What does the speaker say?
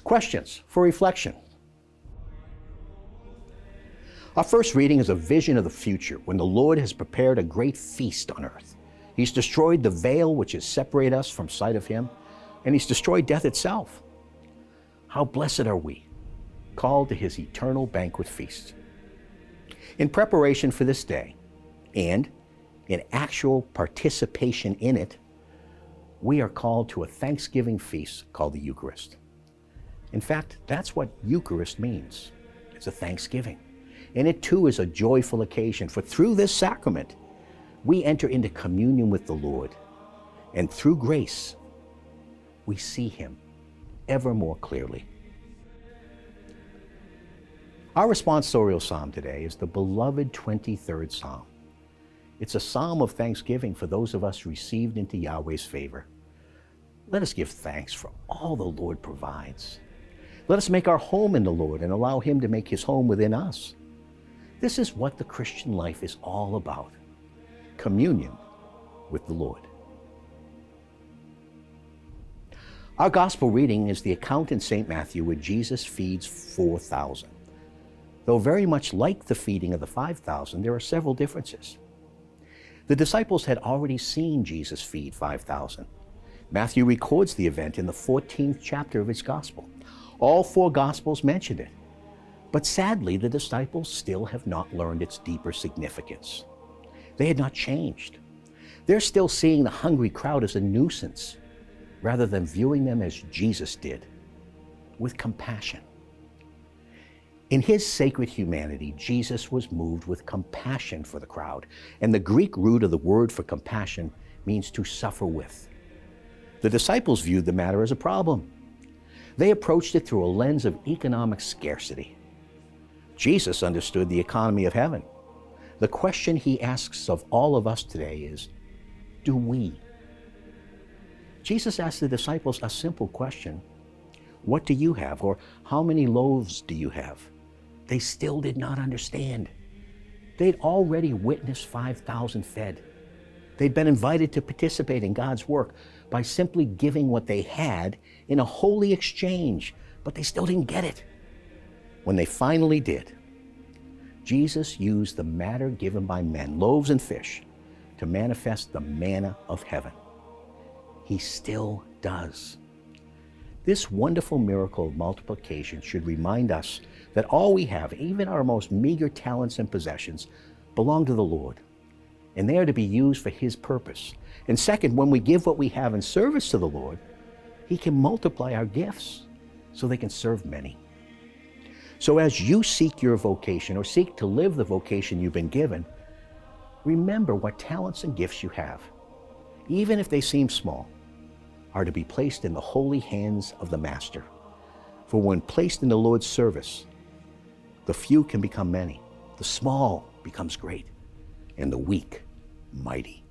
Questions for reflection. Our first reading is a vision of the future when the Lord has prepared a great feast on earth. He's destroyed the veil which has separated us from sight of Him, and He's destroyed death itself. How blessed are we, called to His eternal banquet feast. In preparation for this day, and in actual participation in it, we are called to a Thanksgiving feast called the Eucharist. In fact, that's what Eucharist means. It's a thanksgiving. And it too is a joyful occasion, for through this sacrament, we enter into communion with the Lord. And through grace, we see Him ever more clearly. Our responsorial psalm today is the beloved 23rd Psalm. It's a psalm of thanksgiving for those of us received into Yahweh's favor. Let us give thanks for all the Lord provides. Let us make our home in the Lord and allow Him to make His home within us. This is what the Christian life is all about: communion with the Lord. Our gospel reading is the account in St. Matthew where Jesus feeds 4,000. Though very much like the feeding of the 5,000, there are several differences. The disciples had already seen Jesus feed 5,000. Matthew records the event in the 14th chapter of his gospel. All four gospels mention it. But sadly, the disciples still have not learned its deeper significance. They had not changed. They're still seeing the hungry crowd as a nuisance, rather than viewing them as Jesus did, with compassion. In His sacred humanity, Jesus was moved with compassion for the crowd, and the Greek root of the word for compassion means to suffer with. The disciples viewed the matter as a problem. They approached it through a lens of economic scarcity. Jesus understood the economy of heaven. The question He asks of all of us today is, do we? Jesus asked the disciples a simple question: what do you have? Or how many loaves do you have? They still did not understand. They'd already witnessed 5,000 fed. They'd been invited to participate in God's work by simply giving what they had in a holy exchange, but they still didn't get it. When they finally did, Jesus used the matter given by men, loaves and fish, to manifest the manna of heaven. He still does. This wonderful miracle of multiplication should remind us that all we have, even our most meager talents and possessions, belong to the Lord, and they are to be used for His purpose. And second, when we give what we have in service to the Lord, He can multiply our gifts so they can serve many. So as you seek your vocation, or seek to live the vocation you've been given, remember what talents and gifts you have, even if they seem small, are to be placed in the holy hands of the Master. For when placed in the Lord's service, the few can become many, the small becomes great, and the weak mighty.